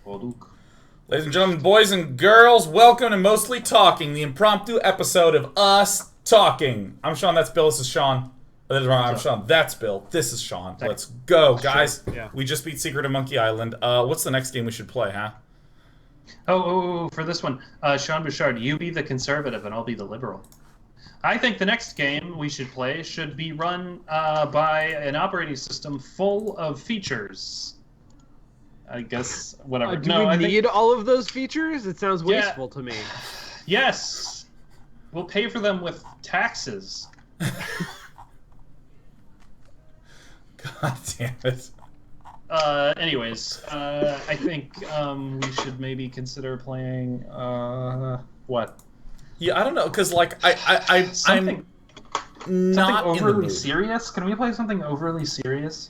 Ladies and gentlemen, boys and girls, welcome to Mostly Talking, the impromptu episode of us talking. I'm Sean, that's Bill, this is Sean. I'm Sean, that's Bill, this is Sean. Let's go, guys. Sure, yeah. We just beat Secret of Monkey Island. What's the next game we should play, huh? For this one, Sean Bouchard, you be the conservative and I'll be the liberal. I think the next game we should play should be run by an operating system full of features. I guess, whatever. Do we need all of those features? It sounds wasteful to me. Yes! We'll pay for them with taxes. God damn it. Anyways, I think we should maybe consider playing, what? Yeah, I don't know, because, like, I'm not overly serious? Can we play something overly serious?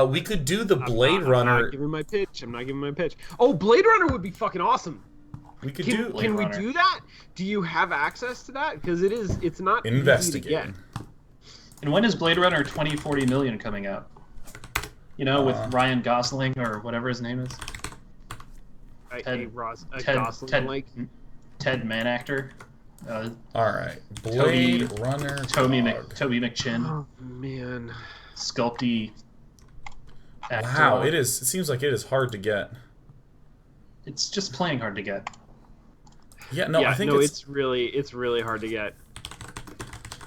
We could do the Blade Runner. I'm not giving my pitch. Oh, Blade Runner would be fucking awesome. We could Can we do that? Do you have access to that? Because it's not easy to get. And when is Blade Runner 2040 million coming out? You know, with Ryan Gosling or whatever his name is. Ted Manactor. Alright. Blade Runner. Toby McChin. Oh, man. Sculpty. Actor. Wow, it seems like it is hard to get. It's just plain hard to get. Yeah, no, I think it's really hard to get.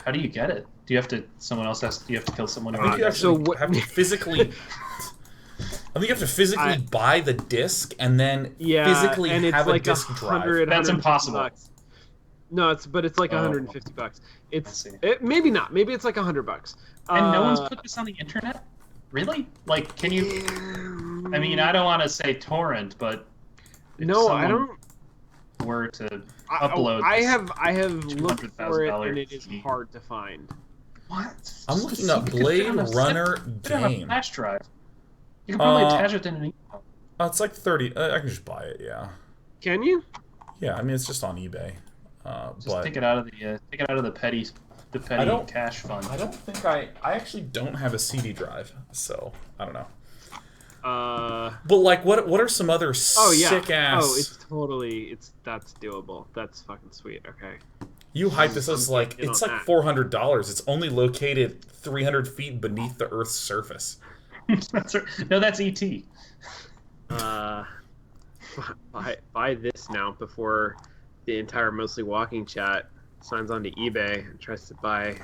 How do you get it? Do you have to kill someone? I think you actually have to physically. I think you have to physically buy the disc and then physically and have like a disc drive. That's impossible. Bucks. No, it's like $150. Maybe not. Maybe it's like $100. And no one's put this on the internet? Really? Like, can you? I mean, I don't want to say torrent, but no, I don't. Were to upload. I have looked for it, and it is hard to find. What? I'm looking up Blade Runner game. Flash drive. You can probably attach it in an email. It's like 30. I can just buy it. Yeah. Can you? Yeah, I mean it's just on eBay. Just take it out of the petty cash fund. I don't think I actually don't have a CD drive, so I don't know. But like, what are some other sick ass? Oh, that's doable. That's fucking sweet. Okay. You hype this as like it's like $400. It's only located 300 feet beneath the Earth's surface. That's right. No, that's ET. Buy this now before the entire Mostly Walking chat signs on to eBay and tries to buy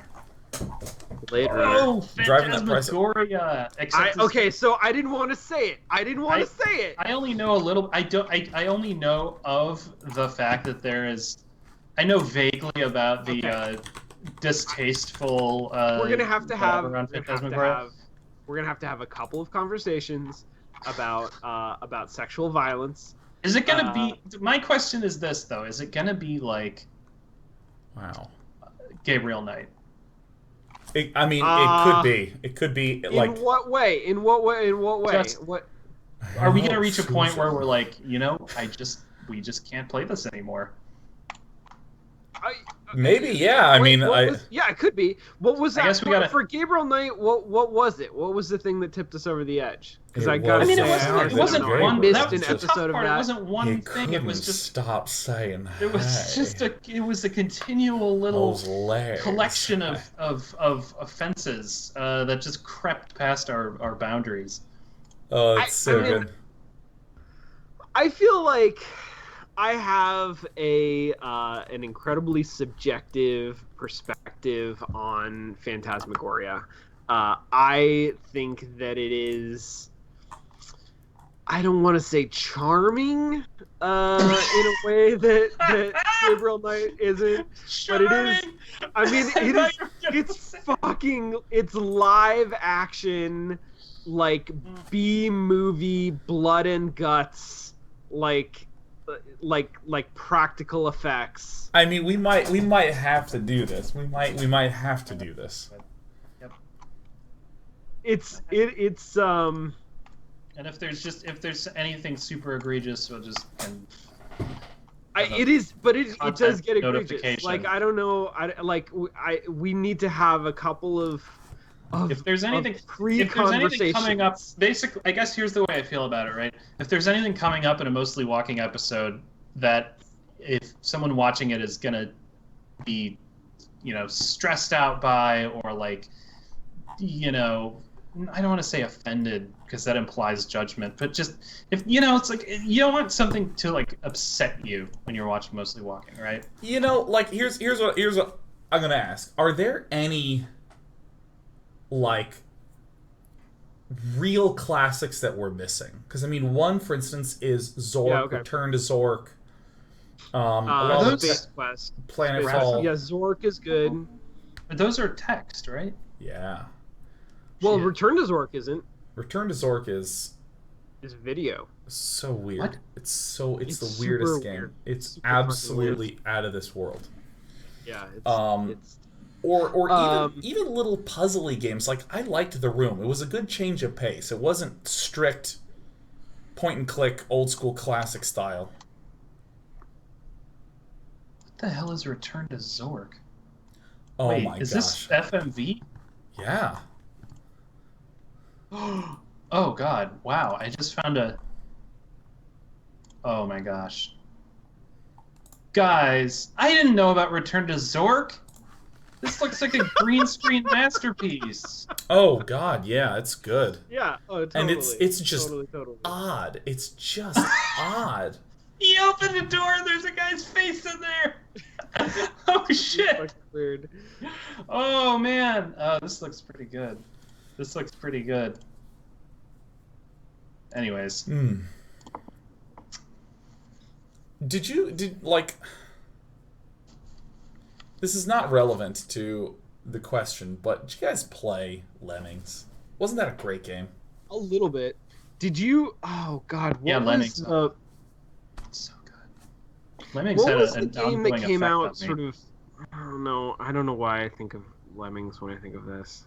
Blade Runner. Oh, Phantasmagoria! Okay, so I didn't want to say it. I only know a little. I only know of the fact that there is. I know vaguely about the distasteful. We're gonna have to have. Phantasmagoria. We're gonna have to have a couple of conversations about sexual violence. Is it gonna be? My question is this though: is it gonna be like? Wow. Gabriel Knight. It could be. It could be like. In what way? What? Are we gonna reach a point where we're like, we just can't play this anymore? Maybe, yeah. Yeah, it could be. What was that? I guess we gotta... For Gabriel Knight, what was it? What was the thing that tipped us over the edge? Because it wasn't one. Missed an episode of that. It wasn't one thing. It was just stop saying. It was just it was a continual little collection of offenses that just crept past our boundaries. Oh, it's so good. I feel like I have an incredibly subjective perspective on Phantasmagoria. I think that it is. I don't want to say charming in a way that Gabriel Knight isn't, but it is. I mean, it's live action, like B-movie blood and guts, like practical effects. I mean, we might have to do this. We might have to do this. Yep. It's And if there's anything super egregious, we'll just. It does get egregious. Like, I don't know. We need to have a couple of If there's anything, coming up, basically, I guess here's the way I feel about it, right? If there's anything coming up in a Mostly Walking episode that, if someone watching it is gonna be, stressed out by, or like, I don't want to say offended because that implies judgment, but just if it's like you don't want something to like upset you when you're watching Mostly Walking, right? Like here's what I'm gonna ask: are there any like real classics that we're missing? Because I mean, one for instance is Zork, Return to Zork. Space Quest, Planetfall. Yeah, Zork is good. But those are text, right? Yeah. Well, Return to Zork isn't. Return to Zork is video. So weird. What? It's the weirdest game. Weird. It's absolutely out of this world. Yeah. Even little puzzly games. Like, I liked The Room. It was a good change of pace. It wasn't strict point and click, old school classic style. What the hell is Return to Zork? Oh Wait, my gosh. Is this FMV? Yeah. Oh god, wow, I just found a... Oh my gosh. Guys, I didn't know about Return to Zork! This looks like a green screen masterpiece! Oh god, yeah, it's good. Yeah, totally. And it's just totally. odd. It's just odd. He opened the door and there's a guy's face in there! Oh shit! That's weird. Oh man! Oh, this looks pretty good. This looks pretty good. Anyways. This is not relevant to the question, but did you guys play Lemmings? Wasn't that a great game? A little bit. Did you? Oh god, what was Lemmings. the... So good. Lemmings What had was the an game that came ongoing out effect on sort me. of... I don't know why I think of Lemmings when I think of this.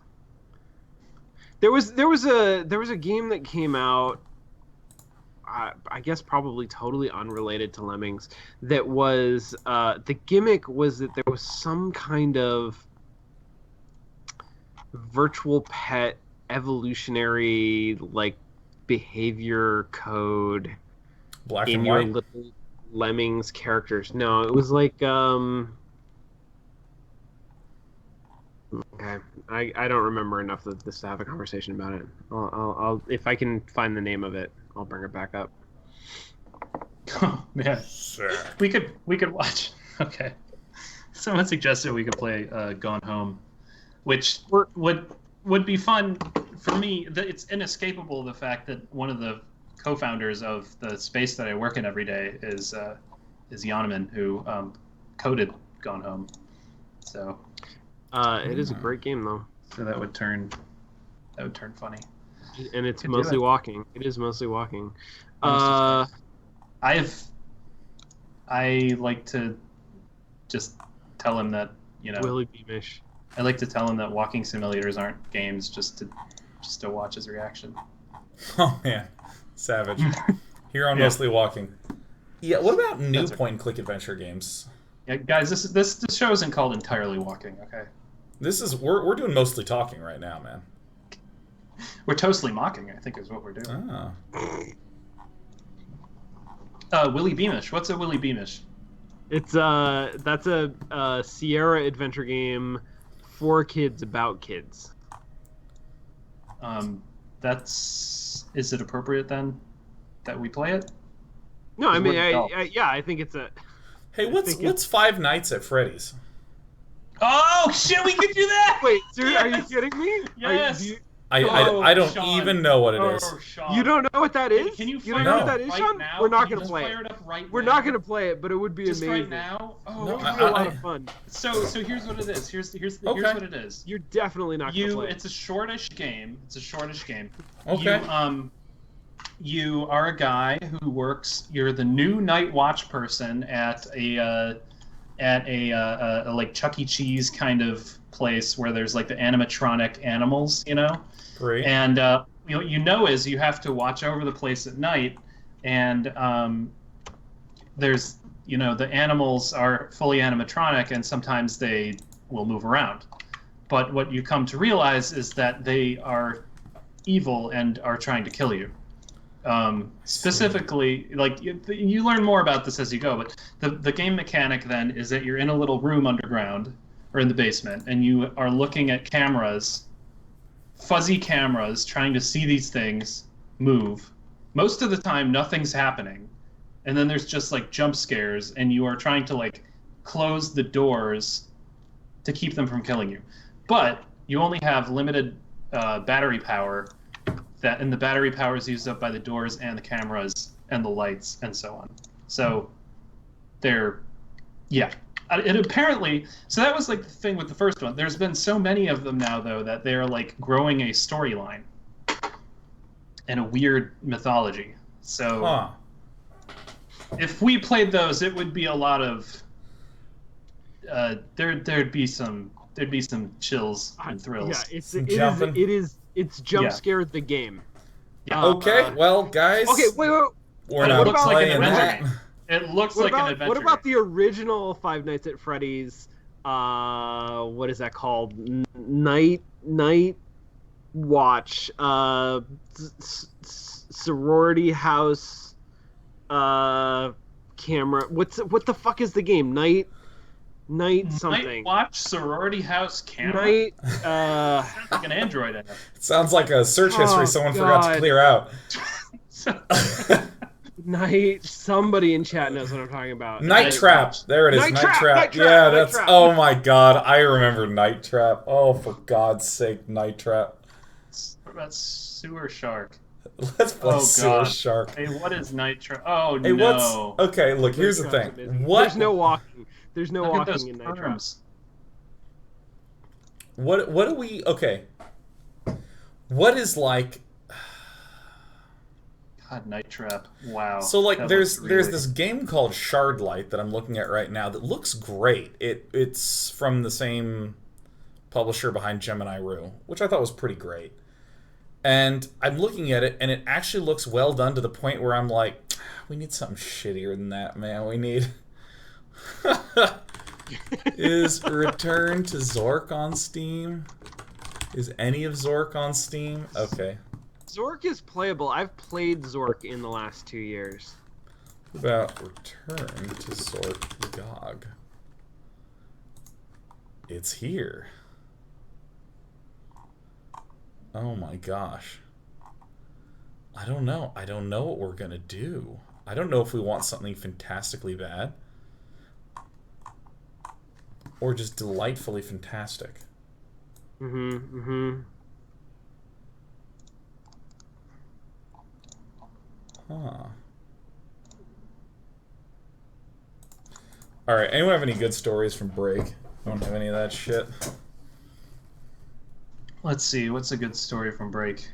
There was a game that came out, I guess probably totally unrelated to Lemmings, that was the gimmick was that there was some kind of virtual pet evolutionary like behavior code Black in and your white? little Lemmings characters. No, it was like okay, I don't remember enough of this to have a conversation about it. I'll if I can find the name of it, I'll bring it back up. Oh man, Sure. we could watch. Okay, someone suggested we could play Gone Home, which would be fun for me. It's inescapable the fact that one of the co-founders of the space that I work in every day is Yoneman, who coded Gone Home. So. It is a great game though. So that would turn funny. And it's Could mostly do it. walking. It is mostly walking. I like to just tell him that, Willie Beamish. I like to tell him that walking simulators aren't games, just to watch his reaction. Oh man, savage. Here on Mostly Walking. Yeah, what about new That's point and click adventure games? Yeah, guys, this show isn't called Entirely Walking, okay? We're doing mostly talking right now, man. We're totally mocking, I think, is what we're doing. Ah. Willie Beamish. What's a Willie Beamish? It's that's a Sierra adventure game for kids about kids. Is it appropriate then that we play it? No, I mean, adults. I think it's a. Hey, what's Five Nights at Freddy's? Oh shit, we could do that! Wait, dude, Yes! are you kidding me? Yes! I don't Sean. even know what it is. Sean. You don't know what that is? Can you don't it know up what that is, right Sean? now? We're not Can you gonna just play fire it. it up right We're now? not gonna play it, but it would be Just amazing. right now? Oh, No, It would be a lot of fun. So here's what it is. Here's Okay. what it is. You're definitely not gonna play it. It's a shortish game. Okay. You are a guy who works. You're the new night watch person at a like Chuck E. Cheese kind of place where there's like the animatronic animals, Great. And what is you have to watch over the place at night, and there's the animals are fully animatronic, and sometimes they will move around. but what you come to realize is that they are evil and are trying to kill you. Specifically, like you learn more about this as you go, but the game mechanic then is that you're in a little room underground or in the basement, and you are looking at cameras, fuzzy cameras, trying to see these things move. Most of the time, nothing's happening, and then there's just like jump scares, and you are trying to like close the doors to keep them from killing you. But you only have limited battery power. And the battery power is used up by the doors and the cameras and the lights and so on. So it apparently, so that was like the thing with the first one. There's been so many of them now, though, that they're like growing a storyline and a weird mythology. So if we played those, it would be a lot of there'd be some chills and thrills. Yeah, it's jump scare the game. Yeah. Okay, well, guys. Okay, wait. We're not playing that. It looks like an adventure. What about the original Five Nights at Freddy's? What is that called? Night Watch. Sorority House. Camera. What the fuck is the game? Night something. Night Watch Sorority House Camera. Night. Sounds like an Android app. It sounds like a search history someone forgot to clear out. Night. Somebody in chat knows what I'm talking about. Night Trap. There it is. Night Trap. Yeah, that's. Oh my god, I remember Night Trap. Oh, for God's sake, Night Trap. What about Sewer Shark? Let's play Sewer Shark. Hey, what is Night Trap? Oh hey, no. Okay, look. Here's the thing. What? There's no walking. There's no Look walking in Night Trap. What do we? Okay. What is like? God, Night Trap. Wow. So like, That there's looks really... this game called Shardlight that I'm looking at right now that looks great. It's from the same publisher behind Gemini Rue, which I thought was pretty great. And I'm looking at it, and it actually looks well done to the point where I'm like, we need something shittier than that, man. We need. Is Return to Zork on Steam? Is any of Zork on Steam? Okay. Zork is playable. I've played Zork in the last 2 years. What about Return to Zork GOG? It's here. Oh my gosh. I don't know. I don't know what we're gonna do. I don't know if we want something fantastically bad. Or just delightfully fantastic. Huh. Alright, anyone have any good stories from break? I don't have any of that shit. Let's see, what's a good story from break?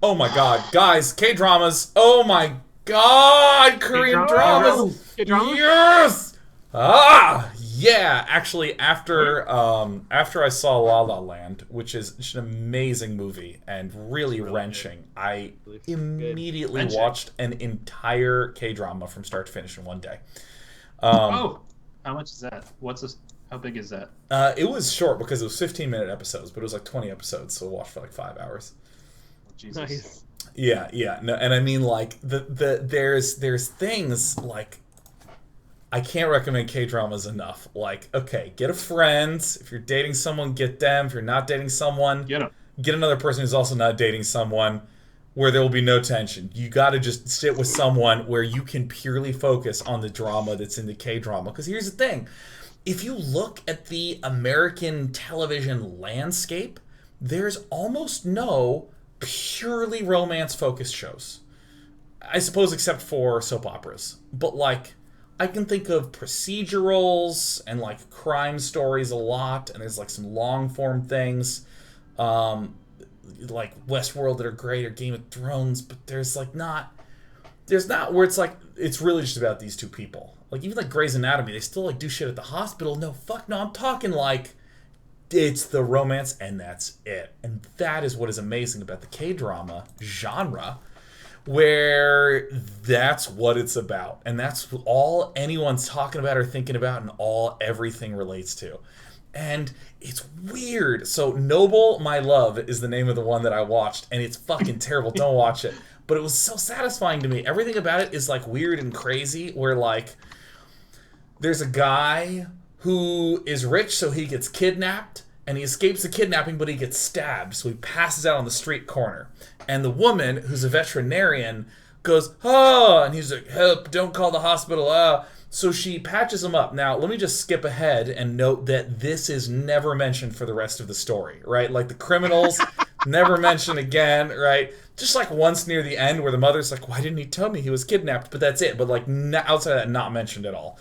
Oh my god, guys, Kdramas! Oh my god, Korean dramas! K-dramas? Yes! Ah, yeah. Actually, after I saw La La Land, which is just an amazing movie and really wrenching, I immediately watched an entire K-drama from start to finish in one day. How much is that? How big is that? It was short because it was 15-minute episodes, but it was like 20 episodes, so I watched for like 5 hours. Jesus. Nice. Yeah. No, and I mean, like there's things like. I can't recommend K-dramas enough. Like, okay, get a friend. If you're dating someone, get them. If you're not dating someone, get another person who's also not dating someone where there will be no tension. You got to just sit with someone where you can purely focus on the drama that's in the K-drama. Because here's the thing. If you look at the American television landscape, there's almost no purely romance-focused shows. I suppose except for soap operas. But, like... I can think of procedurals and like crime stories a lot, and there's like some long form things, like Westworld that are great or Game of Thrones, but there's not where it's like it's really just about these two people. Like even like Grey's Anatomy, they still like do shit at the hospital. No, I'm talking like it's the romance and that's it. And that is what is amazing about the K-drama genre. Where that's what it's about, and that's all anyone's talking about or thinking about, and all everything relates to. And it's weird. So Noble My Love is the name of the one that I watched, and it's fucking terrible. Don't watch it. But it was so satisfying to me. Everything about it is like weird and crazy, where like there's a guy who is rich, so he gets kidnapped, and he escapes the kidnapping, but he gets stabbed, so he passes out on the street corner. And the woman, who's a veterinarian, goes, oh, and he's like, help, don't call the hospital, So she patches him up. Now, let me just skip ahead and note that this is never mentioned for the rest of the story, right? Like, the criminals never mentioned again, right? Just like once near the end where the mother's like, why didn't he tell me he was kidnapped? But that's it. But like outside of that, not mentioned at all.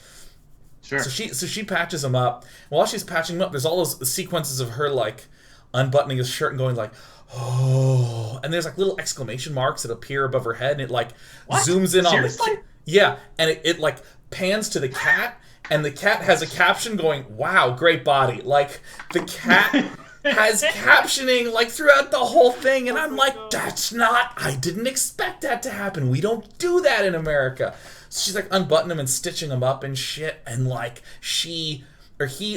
Sure. So she patches him up. While she's patching him up, there's all those sequences of her like unbuttoning his shirt and going like, oh, and there's like little exclamation marks that appear above her head, and it like zooms in Seriously? on the and it like pans to the cat, and the cat has a caption going, wow, great body. Like the cat has captioning like throughout the whole thing, and I'm like, I didn't expect that to happen. We don't do that in America. So she's like unbuttoning him and stitching him up and shit, and like he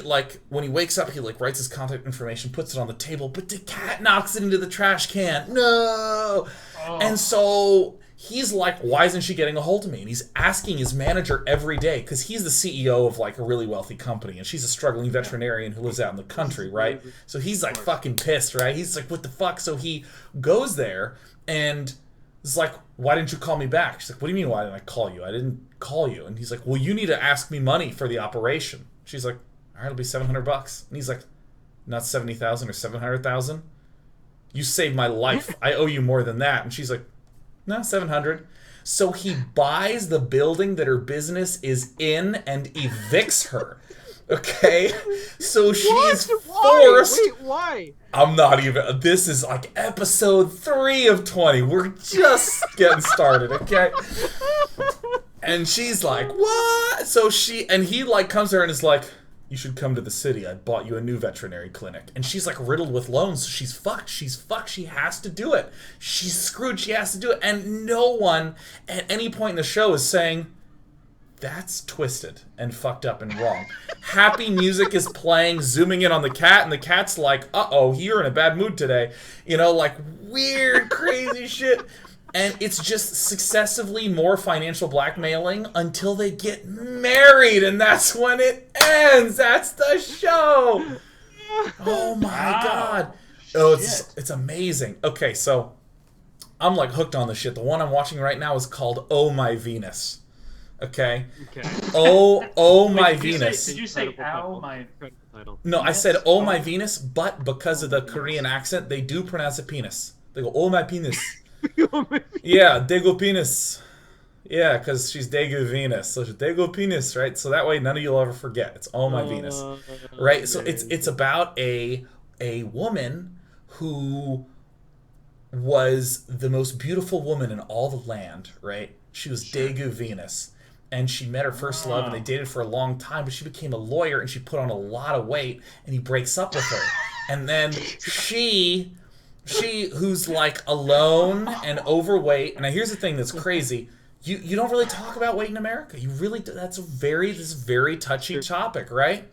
like when he wakes up, he like writes his contact information, puts it on the table, but the cat knocks it into the trash can. No. And so he's like, why isn't she getting a hold of me? And he's asking his manager every day, because he's the CEO of like a really wealthy company, and she's a struggling veterinarian who lives out in the country, right? So he's like fucking pissed, right? He's like, what the fuck? So he goes there and is like, why didn't you call me back? She's like, what do you mean, why didn't I call you? I didn't call you. And he's like, well, you need to ask me money for the operation. She's like, all right, it'll be $700. And he's like, not 70,000 or 700,000. You saved my life. I owe you more than that. And she's like, no, 700. So he buys the building that her business is in and evicts her. Okay? So she's forced. Wait, why? I'm not even. This is like episode 3 of 20. We're just getting started, okay? And she's like, what? So he like comes to her and is like, you should come to the city. I bought you a new veterinary clinic. And she's like riddled with loans, so she's fucked. She's fucked. She has to do it. She's screwed. She has to do it. And no one at any point in the show is saying, that's twisted and fucked up and wrong. Happy music is playing, zooming in on the cat, and the cat's like, uh-oh, you're in a bad mood today. You know, like weird, crazy shit. And it's just successively more financial blackmailing until they get married, and that's when it ends. That's the show. Oh my god. Oh, it's amazing. Okay, so I'm like hooked on this shit. The one I'm watching right now is called Oh My Venus. Okay. Oh Wait, my did Venus. Did you say ow my title? No, I said oh my Venus, but because of the Korean accent, they do pronounce it penis. They go oh my penis. Yeah, Daegu penis. Yeah, because she's Daegu Venus, so she's Daegu penis, right? So that way none of you'll ever forget. It's oh my Venus, right? So it's about a woman who was the most beautiful woman in all the land, right? She was Daegu Venus. And she met her first love, and they dated for a long time, but she became a lawyer, and she put on a lot of weight, and he breaks up with her. And then she who's like alone and overweight, and now here's the thing that's crazy. You don't really talk about weight in America. You really do. This is very touchy topic, right?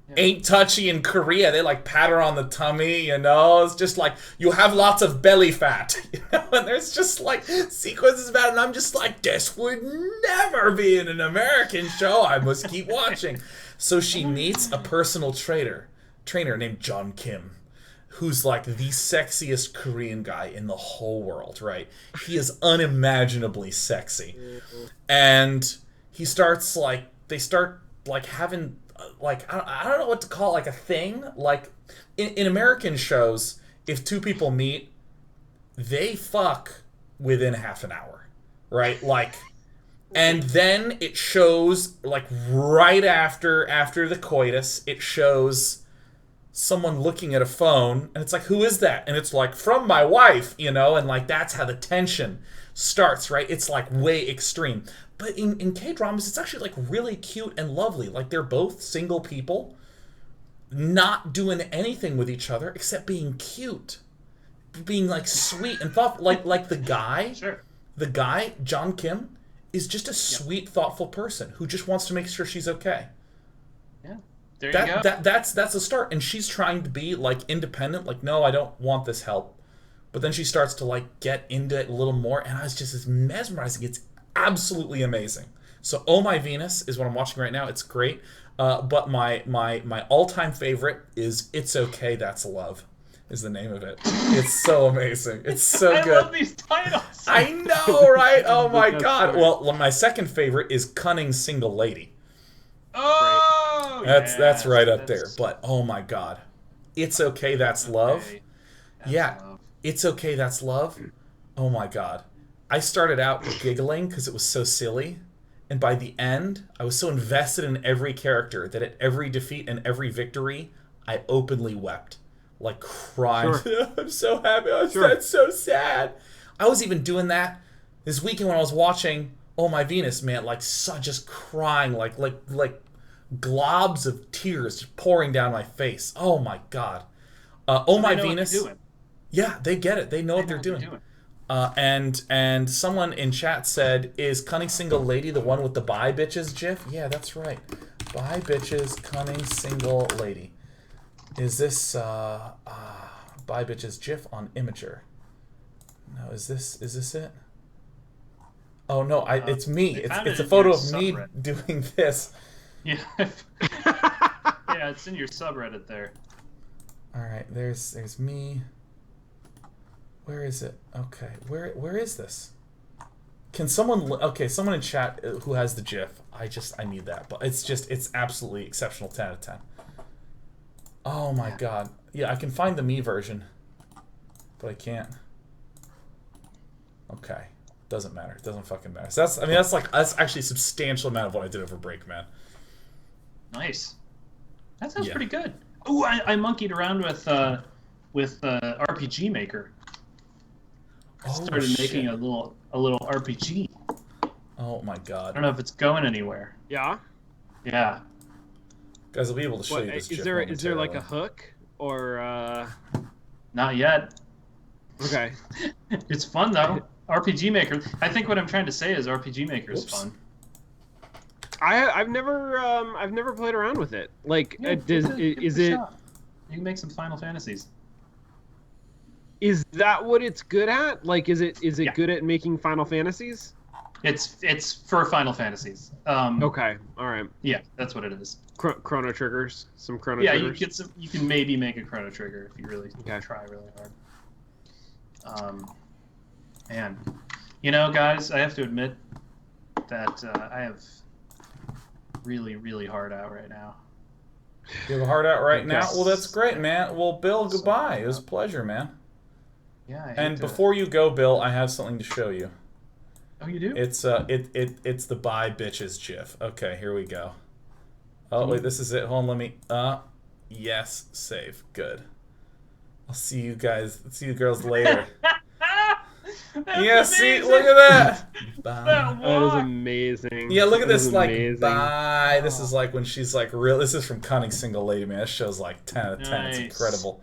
Yeah. Ain't touchy in Korea. They like pat her on the tummy, you know. It's just like you have lots of belly fat, you know. And there's just like sequences about it, and I'm just like, this would never be in an American show. I must keep watching. So she meets a personal trainer named John Kim, who's like the sexiest Korean guy in the whole world, right? He is unimaginably sexy, and they start having. Like, I don't know what to call it, like a thing. Like, in American shows, if two people meet, they fuck within half an hour, right? Like, and then it shows, like, right after the coitus, it shows someone looking at a phone, and it's like, who is that? And it's like, from my wife, you know? And, like, that's how the tension starts, right? It's, like, way extreme. But in K-dramas, it's actually, like, really cute and lovely. Like, they're both single people, not doing anything with each other except being cute. Being, like, sweet and thoughtful. Like the guy, the guy, John Kim, is just a sweet, thoughtful person who just wants to make sure she's okay. Yeah. There you go. That's a start. And she's trying to be like independent. Like, no, I don't want this help. But then she starts to like get into it a little more, and I was just as mesmerizing. It's absolutely amazing. So, Oh My Venus is what I'm watching right now. It's great. But my all-time favorite is It's Okay, That's Love. Is the name of it. It's so amazing. It's so good. I love these titles. I know, right? Oh my god. Well, my second favorite is Cunning Single Lady. Oh, that's right up there. But oh my god, It's Okay, That's Love. Yeah, love. It's Okay, That's Love. Oh my god, I started out giggling because it was so silly, and by the end, I was so invested in every character that at every defeat and every victory, I openly wept, like crying. Sure. I'm so happy. That's so sad. I was even doing that this weekend when I was watching Oh My Venus, man, like just crying, like globs of tears just pouring down my face. Oh my god. Oh My Venus. Yeah, they get it. They know what they're doing. And someone in chat said, "Is Cunning Single Lady the one with the bye bitches gif?" Yeah, that's right. Bye bitches, Cunning Single Lady. Is this bye bitches gif on Imager? No, is this it? Oh no, it's me. It's a photo of me doing this. Yeah. Yeah, it's in your subreddit there. All right, there's me. Where is it? Okay, where is this? Can someone someone in chat who has the GIF? I need that, but it's absolutely exceptional. 10 out of 10. Oh my god. Yeah, I can find the me version, but I can't. Okay, doesn't matter. It doesn't fucking matter. So that's actually a substantial amount of what I did over break, man. Nice. That sounds pretty good. Ooh, I monkeyed around with RPG Maker. I started making a little RPG. Oh my god. I don't know if it's going anywhere. Yeah? Yeah. Guys, I'll be able to show you this. Is there like a hook or Not yet. Okay. It's fun though. RPG Maker. I think what I'm trying to say is RPG Maker is fun. I've never played around with it. Like, is it? You can make some Final Fantasies. Is that what it's good at? Like, is it good at making Final Fantasies? It's for Final Fantasies. Okay, all right. Yeah, that's what it is. Chrono Triggers, some Chrono Triggers. Yeah, you can maybe make a Chrono Trigger if you really try really hard. Man, guys, I have to admit that I have really, really hard out right now. You have a hard out right now? Well, that's great, man. Well, Bill, goodbye. It was a pleasure, man. Yeah. And before you go, Bill, I have something to show you. Oh, you do? It's it's the bye bitches gif. Okay, here we go. Oh wait, this is it. Hold on, let me. Yes, save. Good. I'll see you guys. See you girls later. Yeah, see, look at that. Bye. That is amazing. Yeah, look at this. Like, amazing. Bye. This is like when she's like real. This is from Cunning Single Lady, man. This show's like 10 out of 10. Nice. It's incredible.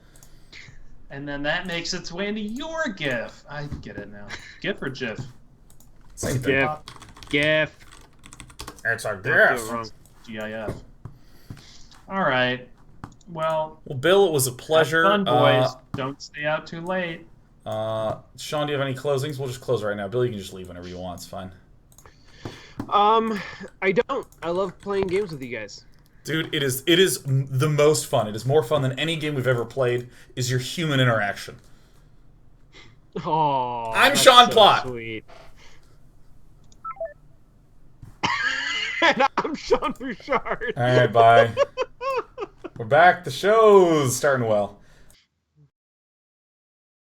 And then that makes its way into your GIF. I get it now. GIF or GIF? Same thing. GIF. It's a GIF. GIF. All right. Well, Bill, it was a pleasure. Fun, boys. Don't stay out too late. Sean, do you have any closings? We'll just close right now. Bill, you can just leave whenever you want. It's fine. I don't. I love playing games with you guys. Dude, it is the most fun. It is more fun than any game we've ever played. Is your human interaction. Oh, I'm Sean Plott. Sweet. And I'm Sean Bouchard. All right, bye. We're back. The show's starting well.